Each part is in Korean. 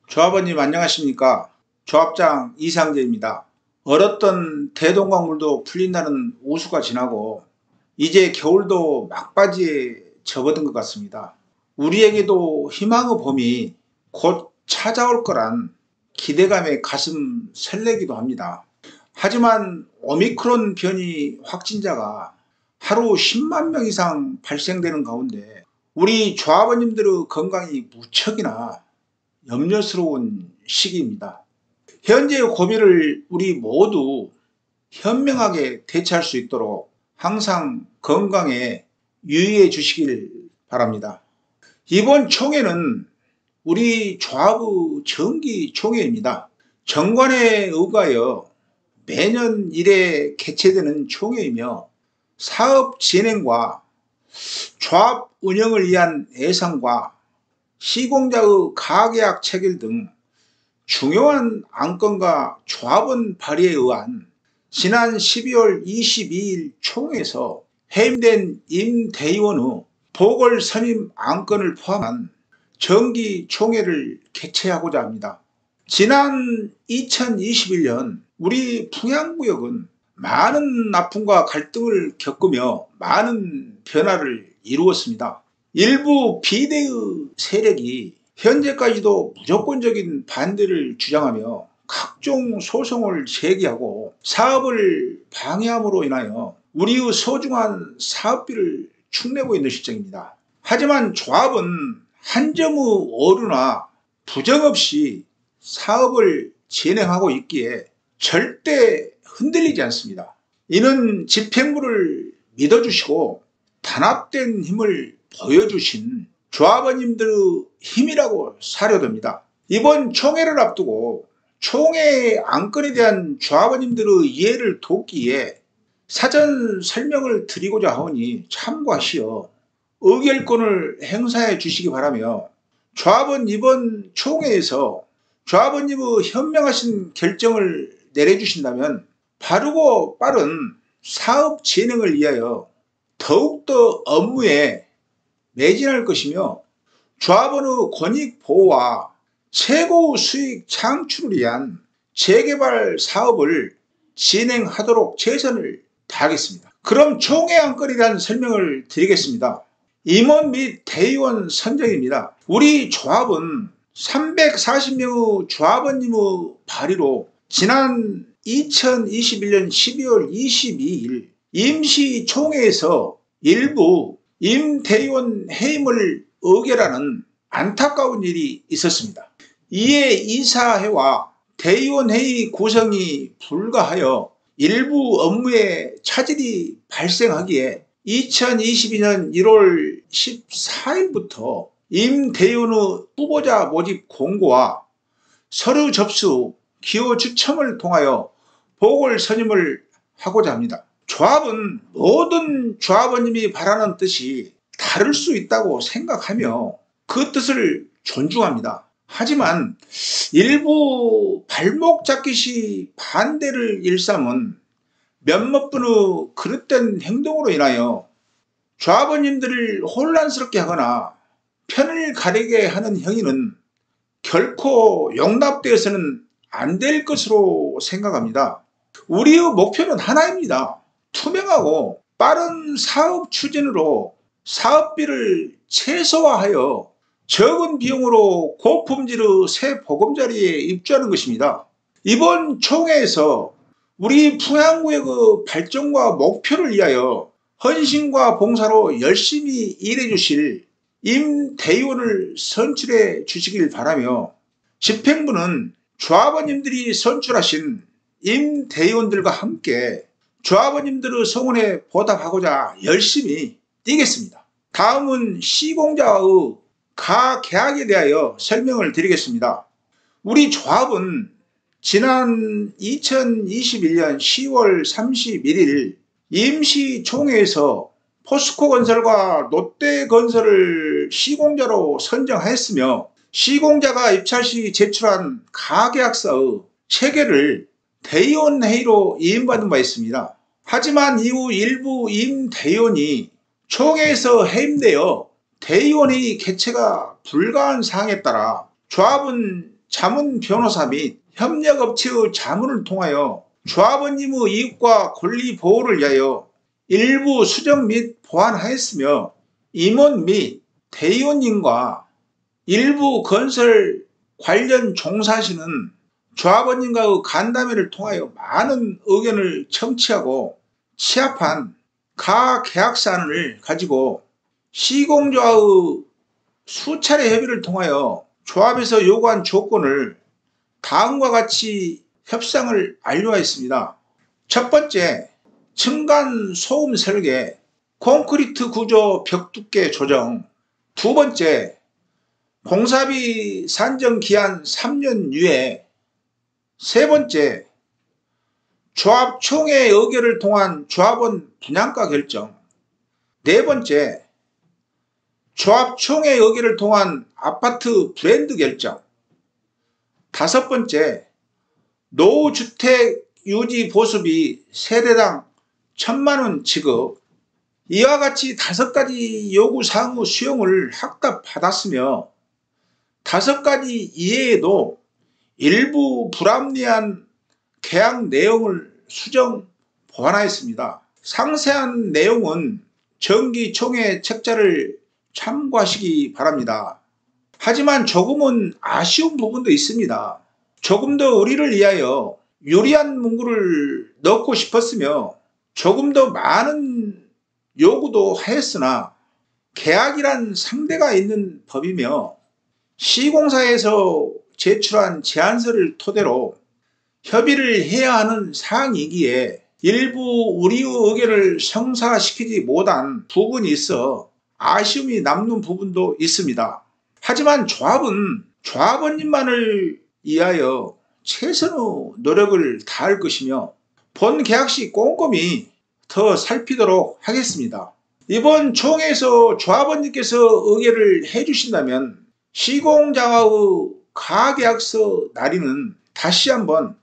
조합원님 안녕하십니까? 조합장 이상재입니다. 얼었던 대동강물도 풀린다는 우수가 지나고 이제 겨울도 막바지에 접어든 것 같습니다. 우리에게도 희망의 봄이 곧 찾아올 거란 기대감에 가슴 설레기도 합니다. 하지만 오미크론 변이 확진자가 하루 10만 명 이상 발생되는 가운데 우리 조합원님들의 건강이 무척이나 염려스러운 시기입니다. 현재의 고비를 우리 모두 현명하게 대처할 수 있도록 항상 건강에 유의해 주시길 바랍니다. 이번 총회는 우리 조합의 정기 총회입니다. 정관에 의하여 매년 1회 개최되는 총회이며 사업 진행과 조합 운영을 위한 예산과 시공자의 가계약 체결 등 중요한 안건과 조합원 발의에 의한 지난 12월 22일 총회에서 해임된 임대의원의 보궐선임 안건을 포함한 정기 총회를 개최하고자 합니다. 지난 2021년 우리 풍양구역은 많은 아픔과 갈등을 겪으며 많은 변화를 이루었습니다. 일부 비대의 세력이 현재까지도 무조건적인 반대를 주장하며 각종 소송을 제기하고 사업을 방해함으로 인하여 우리의 소중한 사업비를 축내고 있는 실정입니다. 하지만 조합은 한 점의 오류나 부정 없이 사업을 진행하고 있기에 절대 흔들리지 않습니다. 이는 집행부를 믿어주시고 단합된 힘을 보여주신 조합원님들의 힘이라고 사료됩니다. 이번 총회를 앞두고 총회 안건에 대한 조합원님들의 이해를 돕기에 사전 설명을 드리고자 하오니 참고하시어 의결권을 행사해 주시기 바라며 조합원 이번 총회에서 조합원님의 현명하신 결정을 내려주신다면 바르고 빠른 사업 진행을 위하여 더욱더 업무에 매진할 것이며 조합원의 권익 보호와 최고 수익 창출을 위한 재개발 사업을 진행하도록 최선을 다하겠습니다. 그럼 총회 안건에 대한 설명을 드리겠습니다. 임원 및 대의원 선정입니다. 우리 조합은 340명의 조합원님의 발의로 지난 2021년 12월 22일 임시총회에서 일부 임대의원 해임을 의결하는 안타까운 일이 있었습니다. 이에 이사회와 대의원회의 구성이 불가하여 일부 업무에 차질이 발생하기에 2022년 1월 14일부터 임대의원의 후보자 모집 공고와 서류 접수, 기호 추첨을 통하여 보궐선임을 하고자 합니다. 조합은 모든 조합원님이 바라는 뜻이 다를 수 있다고 생각하며 그 뜻을 존중합니다. 하지만 일부 발목 잡기시 반대를 일삼은 몇몇 분의 그릇된 행동으로 인하여 조합원님들을 혼란스럽게 하거나 편을 가리게 하는 행위는 결코 용납되어서는 안 될 것으로 생각합니다. 우리의 목표는 하나입니다. 투명하고 빠른 사업 추진으로 사업비를 최소화하여 적은 비용으로 고품질의 새 보금자리에 입주하는 것입니다. 이번 총회에서 우리 풍양구역의 발전과 목표를 위하여 헌신과 봉사로 열심히 일해 주실 임대의원을 선출해 주시길 바라며 집행부는 조합원님들이 선출하신 임대의원들과 함께 조합원님들의 소원에 보답하고자 열심히 뛰겠습니다. 다음은 시공자의 가계약에 대하여 설명을 드리겠습니다. 우리 조합은 지난 2021년 10월 31일 임시총회에서 포스코건설과 롯데건설을 시공자로 선정하였으며 시공자가 입찰 시 제출한 가계약서의 체결을 대의원회의로 이임받은 바 있습니다. 하지만 이후 일부 임대의원이 총회에서 해임되어 대의원회의 개최가 불가한 사항에 따라 조합은 자문 변호사 및 협력업체의 자문을 통하여 조합원님의 이익과 권리 보호를 위하여 일부 수정 및 보완하였으며 임원 및 대의원님과 일부 건설 관련 종사하시는 조합원님과의 간담회를 통하여 많은 의견을 청취하고 취합한 가계약사안을 가지고 시공조와의 수차례 협의를 통하여 조합에서 요구한 조건을 다음과 같이 협상을 완료하였습니다. 첫 번째, 층간 소음 설계, 콘크리트 구조 벽 두께 조정. 두 번째, 공사비 산정 기한 3년 유예. 세 번째, 조합 총회 의결을 통한 조합원 분양가 결정. 네 번째, 조합 총회 의결을 통한 아파트 브랜드 결정. 다섯 번째, 노후주택 유지 보수비 세대당 1,000만원 지급. 이와 같이 5가지 요구사항의 수용을 확답받았으며 5가지 이외에도 일부 불합리한 계약 내용을 수정 보완하였습니다. 상세한 내용은 정기총회 책자를 참고하시기 바랍니다. 하지만 조금은 아쉬운 부분도 있습니다. 조금 더 우리를 위하여 유리한 문구를 넣고 싶었으며 조금 더 많은 요구도 하였으나 계약이란 상대가 있는 법이며 시공사에서 제출한 제안서를 토대로 협의를 해야 하는 사항이기에 일부 우리의 의견을 성사시키지 못한 부분이 있어 아쉬움이 남는 부분도 있습니다. 하지만 조합은 조합원님만을 위하여 최선의 노력을 다할 것이며 본 계약 시 꼼꼼히 더 살피도록 하겠습니다. 이번 총회에서 조합원님께서 의결을 해주신다면 시공자와의 가계약서 날인은 다시 한번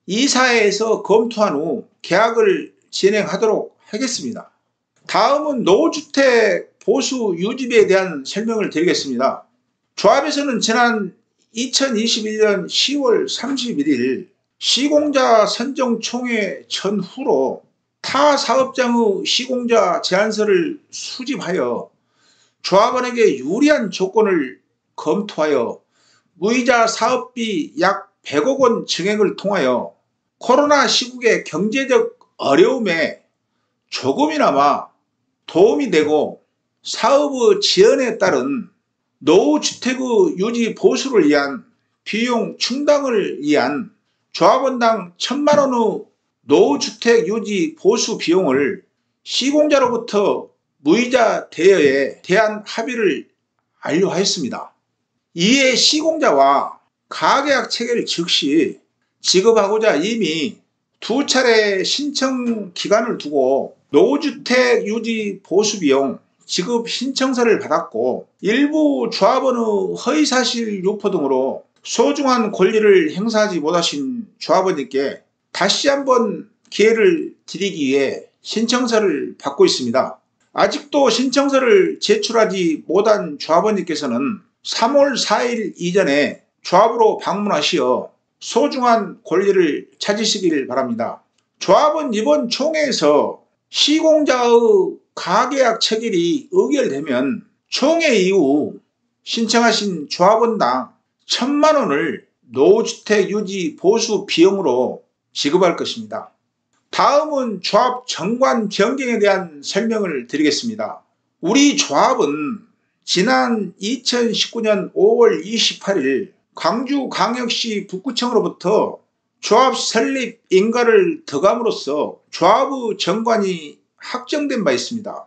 이사회에서 검토한 후 계약을 진행하도록 하겠습니다. 다음은 노후주택 보수 유지비에 대한 설명을 드리겠습니다. 조합에서는 지난 2021년 10월 31일 시공자 선정 총회 전후로 타 사업장의 시공자 제안서를 수집하여 조합원에게 유리한 조건을 검토하여 무이자 사업비 약 100억 원 증액을 통하여 코로나 시국의 경제적 어려움에 조금이나마 도움이 되고 사업의 지연에 따른 노후주택의 유지 보수를 위한 비용 충당을 위한 조합원당 1,000만원의 노후주택 유지 보수 비용을 시공자로부터 무이자 대여에 대한 합의를 완료하였습니다. 이에 시공자와 가계약 체결 즉시 지급하고자 이미 2차례 신청 기간을 두고 노후주택 유지 보수 비용 지급 신청서를 받았고 일부 조합원의 허위사실 유포 등으로 소중한 권리를 행사하지 못하신 조합원님께 다시 한번 기회를 드리기 위해 신청서를 받고 있습니다. 아직도 신청서를 제출하지 못한 조합원님께서는 3월 4일 이전에 조합으로 방문하시어 소중한 권리를 찾으시길 바랍니다. 조합은 이번 총회에서 시공자의 가계약 체결이 의결되면 총회 이후 신청하신 조합원당 1,000만원을 노후주택 유지 보수 비용으로 지급할 것입니다. 다음은 조합 정관 변경에 대한 설명을 드리겠습니다. 우리 조합은 지난 2019년 5월 28일 광주광역시 북구청으로부터 조합 설립 인가를 득함으로써 조합의 정관이 확정된 바 있습니다.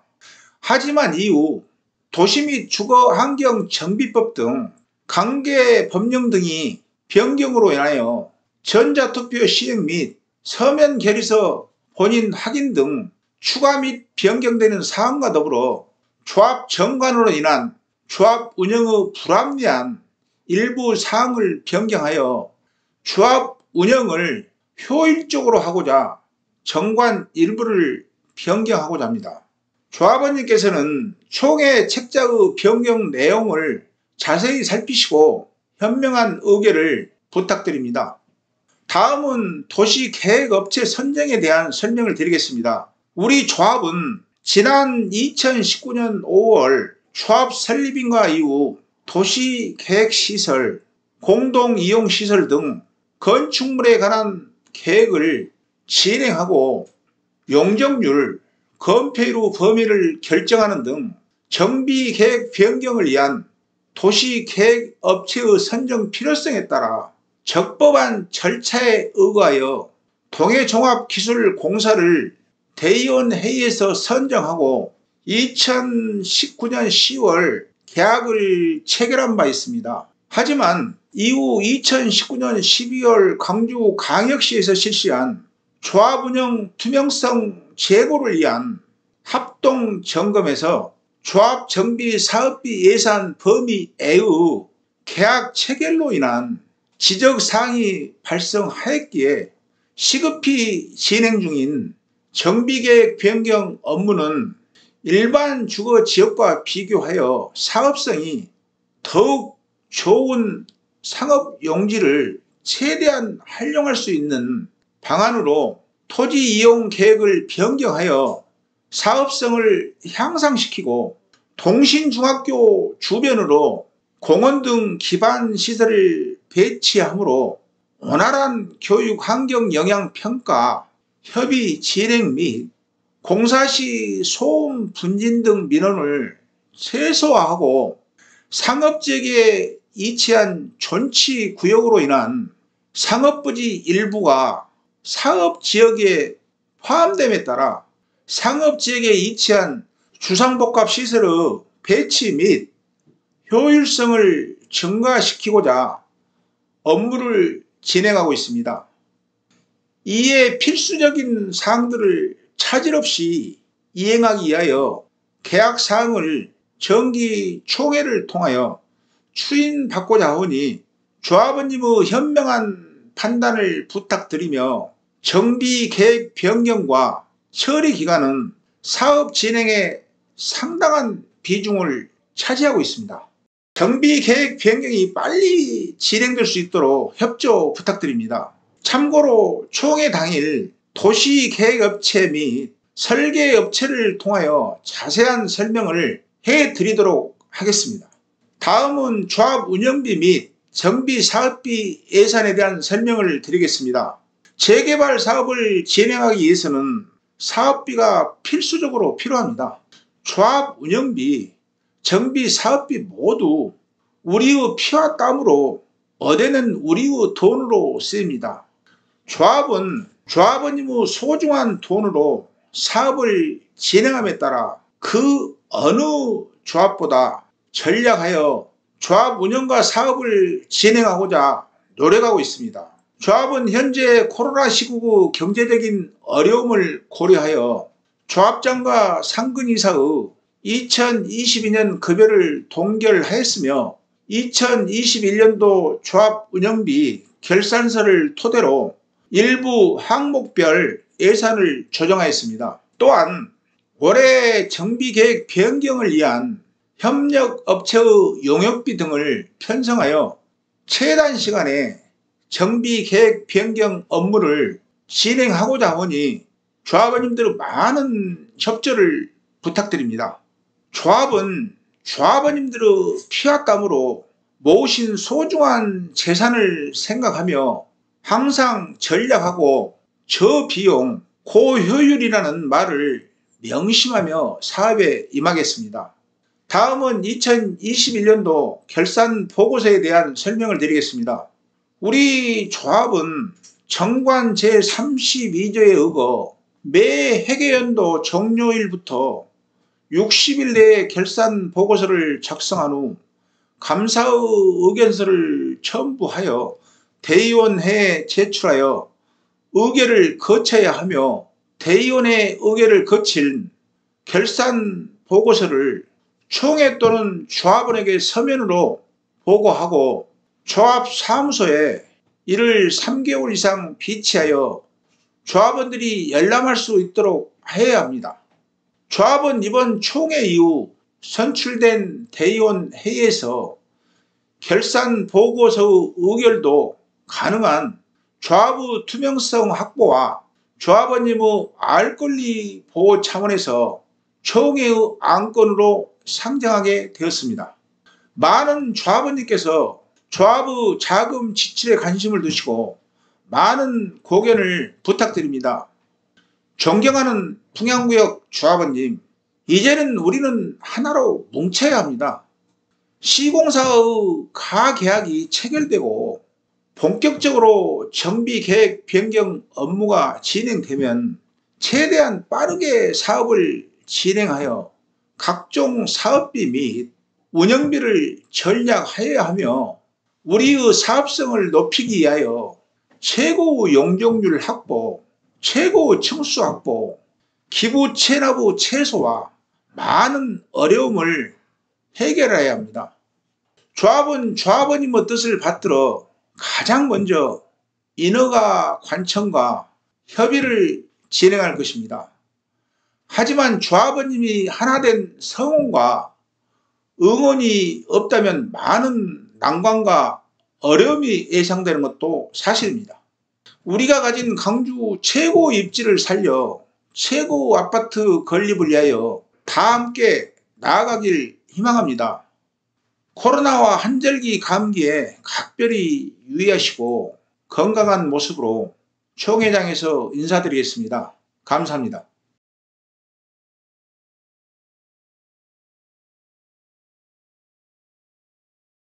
하지만 이후 도시 및 주거환경정비법 등 관계 법령 등이 변경으로 인하여 전자투표 시행 및 서면 결의서 본인 확인 등 추가 및 변경되는 사항과 더불어 조합 정관으로 인한 조합 운영의 불합리한 일부 사항을 변경하여 조합 운영을 효율적으로 하고자 정관 일부를 변경하고자 합니다. 조합원님께서는 총회 책자의 변경 내용을 자세히 살피시고 현명한 의결을 부탁드립니다. 다음은 도시계획업체 선정에 대한 설명을 드리겠습니다. 우리 조합은 지난 2019년 5월 조합 설립인가 이후 도시계획시설, 공동이용시설 등 건축물에 관한 계획을 진행하고 용적률, 건폐율 범위를 결정하는 등 정비계획 변경을 위한 도시계획업체의 선정 필요성에 따라 적법한 절차에 의거하여 동해종합기술공사를 대의원회의에서 선정하고 2019년 10월 계약을 체결한 바 있습니다. 하지만 이후 2019년 12월 광주광역시에서 실시한 조합운영 투명성 제고를 위한 합동점검에서 조합정비 사업비 예산 범위 외의 계약 체결로 인한 지적사항이 발생하였기에 시급히 진행 중인 정비계획 변경 업무는 일반 주거지역과 비교하여 사업성이 더욱 좋은 상업용지를 최대한 활용할 수 있는 방안으로 토지이용계획을 변경하여 사업성을 향상시키고 동신중학교 주변으로 공원 등 기반시설을 배치하므로 원활한 교육환경 영향평가, 협의 진행 및 공사시 소음 분진 등 민원을 최소화하고 상업지역에 위치한 존치구역으로 인한 상업부지 일부가 사업지역에 포함됨에 따라 상업지역에 위치한 주상복합시설의 배치 및 효율성을 증가시키고자 업무를 진행하고 있습니다. 이에 필수적인 사항들을 차질 없이 이행하기 위하여 계약사항을 정기총회를 통하여 추인받고자 하오니 조합원님의 현명한 판단을 부탁드리며 정비계획 변경과 처리기간은 사업 진행에 상당한 비중을 차지하고 있습니다. 정비계획 변경이 빨리 진행될 수 있도록 협조 부탁드립니다. 참고로 총회 당일 도시계획업체 및 설계업체를 통하여 자세한 설명을 해드리도록 하겠습니다. 다음은 조합 운영비 및 정비 사업비 예산에 대한 설명을 드리겠습니다. 재개발 사업을 진행하기 위해서는 사업비가 필수적으로 필요합니다. 조합 운영비, 정비 사업비 모두 우리의 피와 땀으로 얻어낸 우리의 돈으로 쓰입니다. 조합은 조합원님의 소중한 돈으로 사업을 진행함에 따라 그 어느 조합보다 전략하여 조합 운영과 사업을 진행하고자 노력하고 있습니다. 조합은 현재 코로나 시국의 경제적인 어려움을 고려하여 조합장과 상근이사의 2022년 급여를 동결하였으며 2021년도 조합 운영비 결산서를 토대로 일부 항목별 예산을 조정하였습니다. 또한 올해 정비계획 변경을 위한 협력업체의 용역비 등을 편성하여 최단 시간에 정비계획 변경 업무를 진행하고자 하오니 조합원님들의 많은 협조를 부탁드립니다. 조합은 조합원님들의 피와 땀으로 모으신 소중한 재산을 생각하며 항상 전략하고 저비용 고효율이라는 말을 명심하며 사업에 임하겠습니다. 다음은 2021년도 결산 보고서에 대한 설명을 드리겠습니다. 우리 조합은 정관 제32조에 의거 매 회계연도 종료일부터 60일 내에 결산 보고서를 작성한 후 감사의 의견서를 첨부하여 대의원회에 제출하여 의결을 거쳐야 하며 대의원의 의결을 거친 결산 보고서를 총회 또는 조합원에게 서면으로 보고하고 조합사무소에 이를 3개월 이상 비치하여 조합원들이 열람할 수 있도록 해야 합니다. 조합은 이번 총회 이후 선출된 대의원 회의에서 결산 보고서의 의결도 가능한 조합의 투명성 확보와 조합원님의 알 권리 보호 차원에서 총회의 안건으로 상정하게 되었습니다. 많은 조합원님께서 조합의 자금 지출에 관심을 두시고 많은 고견을 부탁드립니다. 존경하는 풍양구역 조합원님, 이제는 우리는 하나로 뭉쳐야 합니다. 시공사의 가계약이 체결되고 본격적으로 정비계획 변경 업무가 진행되면 최대한 빠르게 사업을 진행하여 각종 사업비 및 운영비를 절약하여야 하며 우리의 사업성을 높이기 위하여 최고 용적률 확보, 최고 층수 확보, 기부 체납의 최소와 많은 어려움을 해결해야 합니다. 조합은 조합원님의 뜻을 받들어 가장 먼저 인허가 관청과 협의를 진행할 것입니다. 하지만 조합원님이 하나된 성원과 응원이 없다면 많은 난관과 어려움이 예상되는 것도 사실입니다. 우리가 가진 광주 최고 입지를 살려 최고 아파트 건립을 위하여 다 함께 나아가길 희망합니다. 코로나와 한절기 감기에 각별히 유의하시고 건강한 모습으로 총회장에서 인사드리겠습니다. 감사합니다.